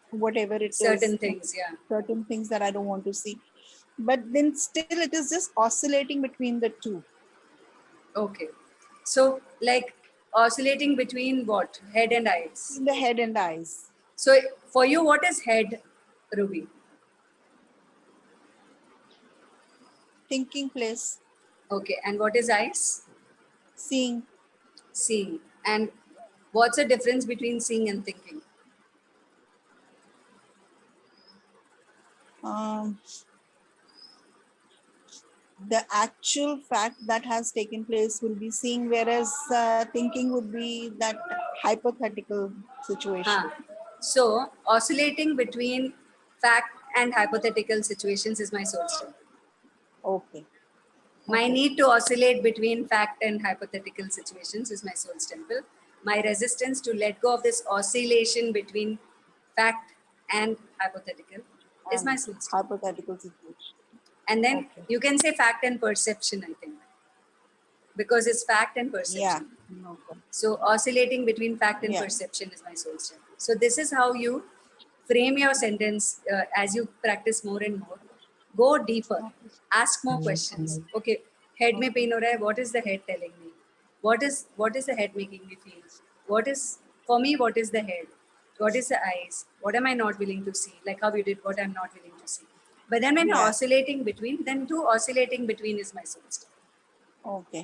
whatever it Certain is, things, yeah. certain things that I don't want to see. But then still it is just oscillating between the two. Okay. So like oscillating between what? Head and eyes. In the head and eyes. So for you, what is head, Ruby? Thinking place, Okay. And what is eyes? seeing. Seeing. And what's the difference between seeing and thinking? The actual fact that has taken place will be seeing, whereas thinking would be that hypothetical situation. So oscillating between fact and hypothetical situations is my soul temple. Okay. My Okay. need to oscillate between fact and hypothetical situations is my soul's temple. My resistance to let go of this oscillation between fact and hypothetical is my soul's temple. Hypothetical situation. And then Okay. you can say fact and perception, I think, because it's fact and Yeah. perception. Okay. So oscillating between fact and Yeah. perception is my soul's temple. So this is how you frame your sentence as you practice more and more. Go deeper. Ask more questions. Okay, head mein pain ho raha hai. What is the head telling me? What is the head making me feel? What is for me? What is the head? What is the eyes? What am I not willing to see? Like how you did. What I'm not willing to see. But then when you're Yeah. oscillating between, then two oscillating between is my soul state. Okay.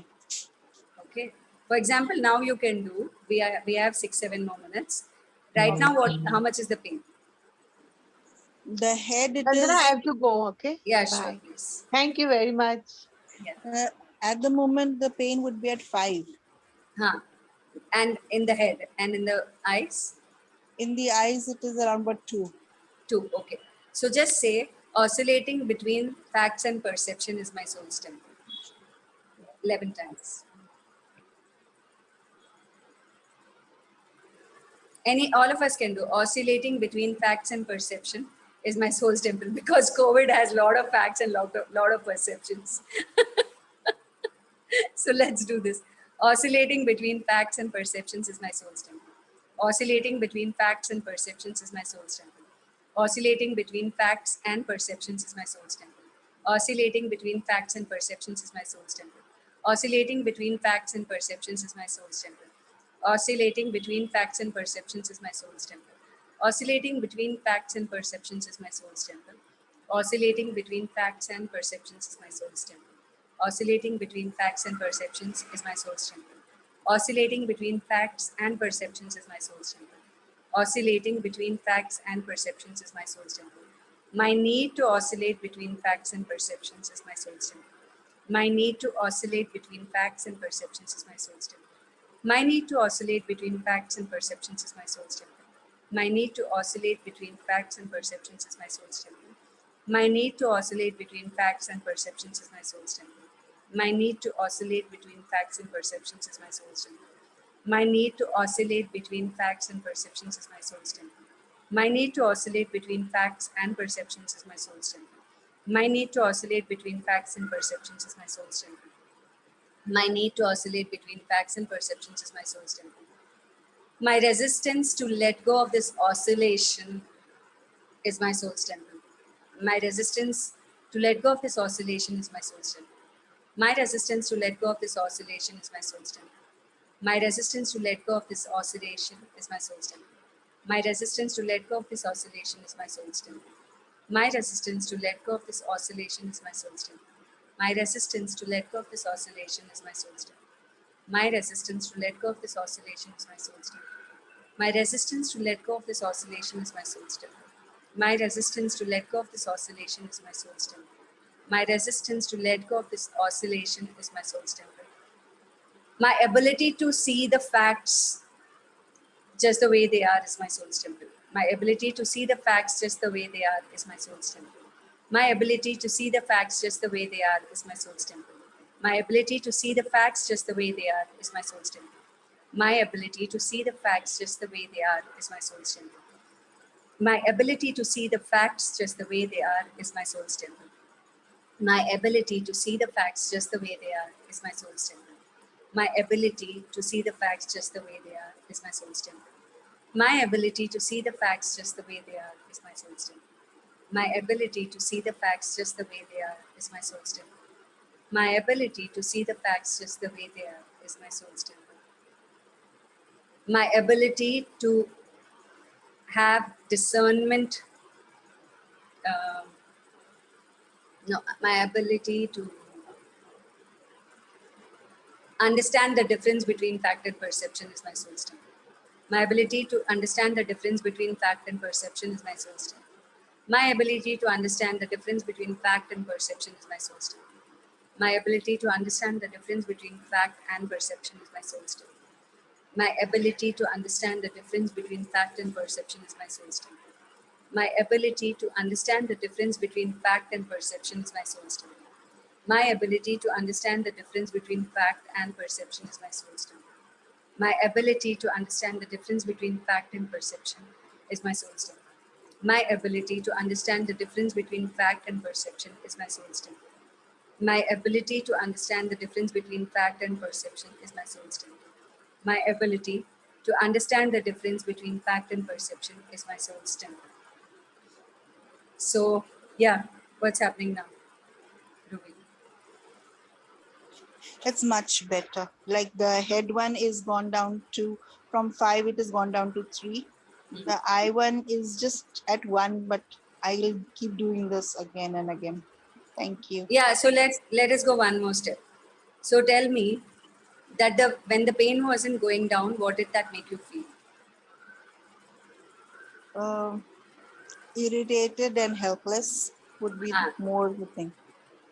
Okay. For example, now you can do. We have 6-7 more minutes. Right now, how much is the pain? The head, it Chandra, I is have to go. Okay. Yeah, sure, Bye. please. Thank you very much. Yeah. at the moment the pain would be at 5. And in the head and in the eyes? In the eyes, it is around about 2. 2. Okay. So just say oscillating between facts and perception is my soul's temple. 11 times. All of us can do oscillating between facts and perception is my soul's temple, because COVID has a lot of facts and lot of perceptions. So let's do this. Oscillating between facts and perceptions is my soul's temple. Oscillating between facts and perceptions is my soul's temple. Oscillating between facts and perceptions is my soul's temple. Oscillating between facts and perceptions is my soul's temple. Oscillating between facts and perceptions is my soul's temple. Oscillating between facts and perceptions is my soul's temple. Oscillating between facts and perceptions is my soul's temple. Oscillating between facts and perceptions is my soul's temple. Oscillating between facts and perceptions is my soul's temple. Oscillating between facts and perceptions is my soul's temple. Oscillating between facts and perceptions is my soul's temple. My need to oscillate between facts and perceptions is my soul's temple. My need to oscillate between facts and perceptions is my soul's temple. My need to oscillate between facts and perceptions is my soul's temple. My need to oscillate between facts and perceptions is my soul's temple. My need to oscillate between facts and perceptions is my soul's temple. My need to oscillate between facts and perceptions is my soul's temple. My need to oscillate between facts and perceptions is my soul's temple. My need to oscillate between facts and perceptions is my soul's temple. My need to oscillate between facts and perceptions is my soul's temple. My need to oscillate between facts and perceptions is my soul's temple. My resistance to let go of this oscillation is my soul's temple. My resistance to let go of this oscillation is my soul's temple. My resistance to let go of this oscillation is my soul's temple. My resistance to let go of this oscillation is my soul's temple. My resistance to let go of this oscillation is my soul's temple. My resistance to let go of this oscillation is my soul's temple. My resistance to let go of this oscillation is my soul's temple. My resistance to let go of this oscillation is my soul's temple. My resistance to let go of this oscillation is my soul's temple. My resistance to let go of this oscillation is my soul's temple. My resistance to let go of this oscillation is my soul's temple. My ability to see the facts just the way they are is my soul's temple. My ability to see the facts just the way they are is my soul's temple. My ability to see the facts just the way they are is my soul's temple. My ability to see the facts just the way they are is my soul's temple. My ability to see the facts just the way they are is my soul's temple. My ability to see the facts just the way they are is my soul's temple. My ability to see the facts just the way they are is my soul's temple. My ability to see the facts just the way they are is my soul's temple. My ability to see the facts just the way they are is my soul's temple. My ability to see the facts just the way they are is my soul's temple. My ability to see the facts just the way they are is my soul's temple. My ability to have discernment, my ability to understand the difference between fact and perception is my soul's temple. My ability to understand the difference between fact and perception is my soul's temple. My ability to understand the difference between fact and perception is my soul's temple. My ability to understand the difference between fact and perception is my soul's temple. My ability to understand the difference between fact and perception is my soul's temple. My ability to understand the difference between fact and perception is my soul's temple. My ability to understand the difference between fact and perception is my soul's temple. My ability to understand the difference between fact and perception is my soul's temple. My ability to understand the difference between fact and perception is my soul's temple. My ability to understand the difference between fact and perception is my soul's temple. My ability to understand the difference between fact and perception is my soul's temple. So, yeah, what's happening now, Ruby? It's much better. Like the head one is gone down to, from 5, it has gone down to 3. The I one is just at 1, but I'll keep doing this again and again. Thank you. Yeah, so let us go one more step. So tell me that when the pain wasn't going down, what did that make you feel? Irritated and helpless would be more the thing.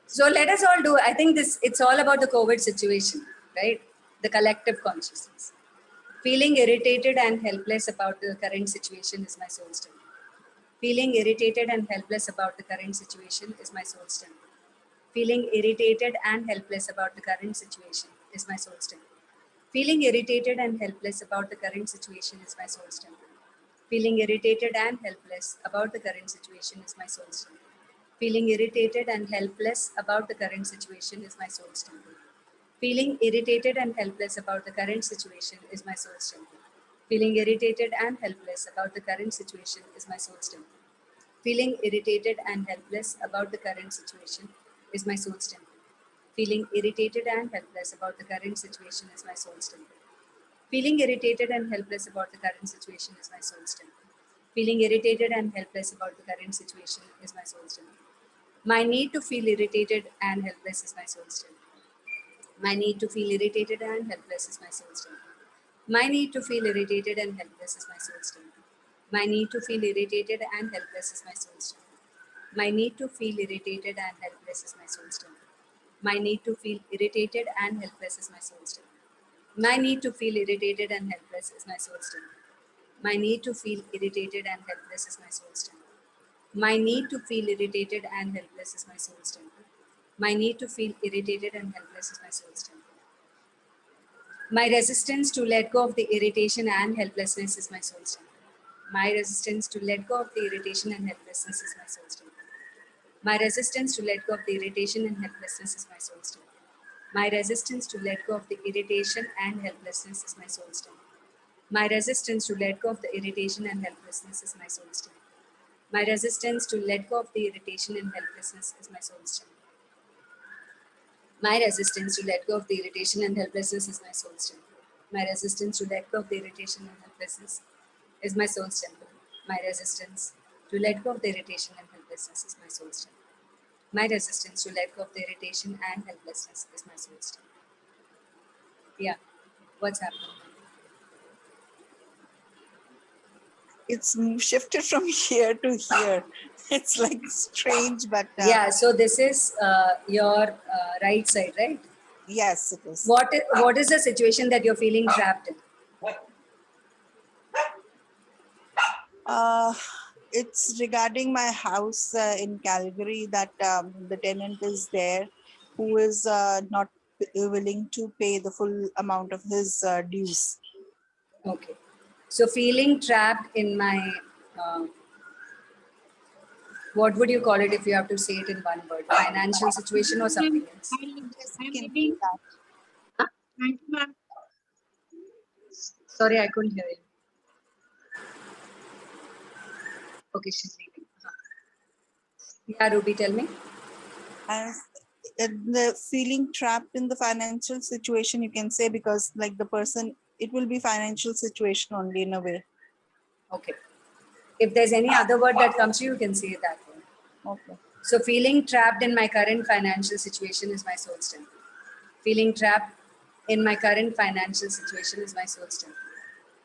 So let us all do, I think it's all about the COVID situation, right? The collective consciousness. Feeling irritated and helpless about the current situation is my soul's temple. Feeling irritated and helpless about the current situation is my soul's temple. Feeling irritated and helpless about the current situation is my soul's temple. Feeling irritated and helpless about the current situation is my soul's temple. Feeling irritated and helpless about the current situation is my soul's temple. Feeling irritated and helpless about the current situation is my soul's temple. Feeling irritated and helpless about the current situation is my soul's temple. Feeling irritated and helpless about the current situation is my soul's temple. Feeling irritated and helpless about the current situation is my soul's temple. Feeling irritated and helpless about the current situation is my soul's temple. Feeling irritated and helpless about the current situation is my soul's temple. Feeling irritated and helpless about the current situation is my soul's temple. My need to feel irritated and helpless is my soul's temple. My need to feel irritated and helpless is my soul's temple. My need to feel irritated and helpless is my soul's temple. My need to feel irritated and helpless is my soul's temple. My need to feel irritated and helpless is my soul's temple. My need to feel irritated and helpless is my soul's temple. My need to feel irritated and helpless is my soul's temple. My need to feel irritated and helpless is my soul's temple. My need to feel irritated and helpless is my soul's temple. My need to feel irritated and helpless is my soul's temple. My resistance to let go of the irritation and helplessness is my soul's temple. My resistance to let go of the irritation and helplessness is my soul's temple. My resistance to let go of the irritation and helplessness is my soul's temple. My resistance to let go of the irritation and helplessness is my soul's temple. My resistance to let go of the irritation and helplessness is my soul's temple. My resistance to let go of the irritation and helplessness is my soul's temple. My resistance to let go of the irritation and helplessness is my soul's temple. My resistance to let go of the irritation and helplessness is my soul's temple. My resistance to let go of the irritation and helplessness is my soul's temple. My resistance to let go of the irritation and helplessness is my soul's temple. Yeah, what's happening? It's shifted from here to here. It's like strange, but Yeah, so this is your right side, right? yes, it is. What is the situation that you're feeling trapped in? It's regarding my house in Calgary that the tenant is there who is not willing to pay the full amount of his dues. Okay. So feeling trapped in my, what would you call it if you have to say it in one word? Financial situation or something else? Yes, I'm you can reading. do that. Thank you, ma'am. Sorry, I couldn't hear you. Okay, she's reading. Yeah, Ruby, tell me. And the feeling trapped in the financial situation, you can say, because like the person, it will be financial situation only in a way. Okay. If there's any other word that comes to you, you can say that word. Okay. So feeling trapped in my current financial situation is my soul strength. Feeling trapped in my current financial situation is my soul strength.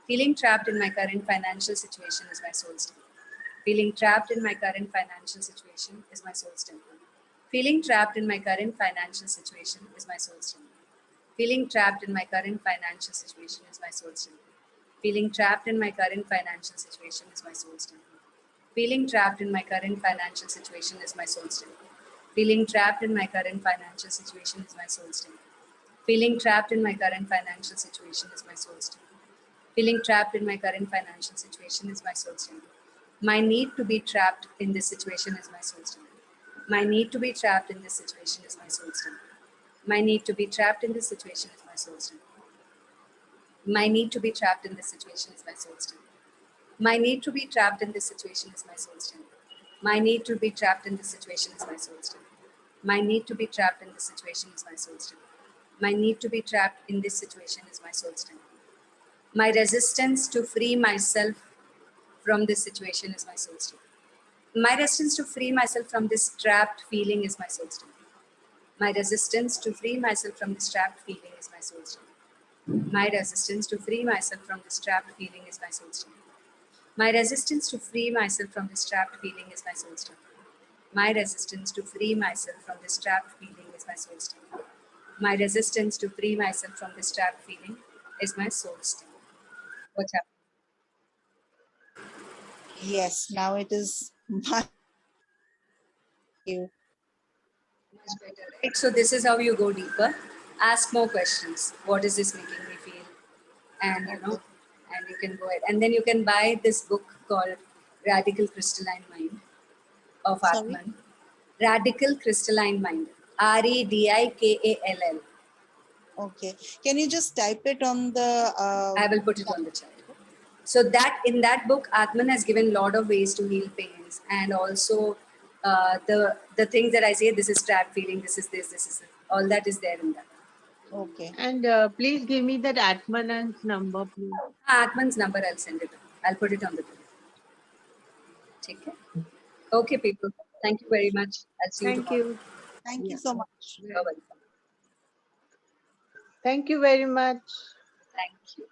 Feeling trapped in my current financial situation is my soul strength. Feeling trapped in my current financial situation is my soul strength. Feeling trapped in my current financial situation is my soul strength. Feeling trapped in my current financial situation is my soul strength. Feeling trapped in my current financial situation is my soul strength. Feeling trapped in my current financial situation is my soul strength. Feeling trapped in my current financial situation is my soul strength. Feeling trapped in my current financial situation is my soul strength. Feeling trapped in my current financial situation is my soul strength. My need to be trapped in this situation is my soul strength. My need to be trapped in this situation is my soul strength. My need to be trapped in this situation is my soul strength. My need to be trapped in this situation is my soul strength. My need to be trapped in this situation is my soul strength. My need to be trapped in this situation is my soul strength. My need to be trapped in this situation is my soul strength. My need to be trapped in this situation is my soul strength. My resistance to free myself from this situation is my soul strength. My resistance to free myself from this trapped feeling is my soul strength. My resistance to free myself from this trapped feeling is my soul strength. My resistance to free myself from this trapped feeling is my soul strength. My resistance to free myself from this trapped feeling is my soul strength. My resistance to free myself from this trapped feeling is my soul strength. My resistance to free myself from this trapped feeling is my soul strength. What's happening? Yes, now it is much you. Much better, right? So this is how you go deeper. Ask more questions. What is this making me feel? And and you can go ahead. And then you can buy this book called Radical Crystalline Mind of Sorry. Atman. Radical Crystalline Mind. REDIKALL. Okay. Can you just type it on the I will put it on the chat. So that in that book, Atman has given a lot of ways to heal pains, and also the things that I say. This is trap feeling. This is this. This is it. All that is there in that. okay. And please give me that Atmanand's number, please. Atman's number I'll send it. I'll put it on the group. Okay. Okay, people. Thank you very much. I'll see you Thank tomorrow. you. Thank Yeah. you so much. You're welcome. Thank you very much. Thank you.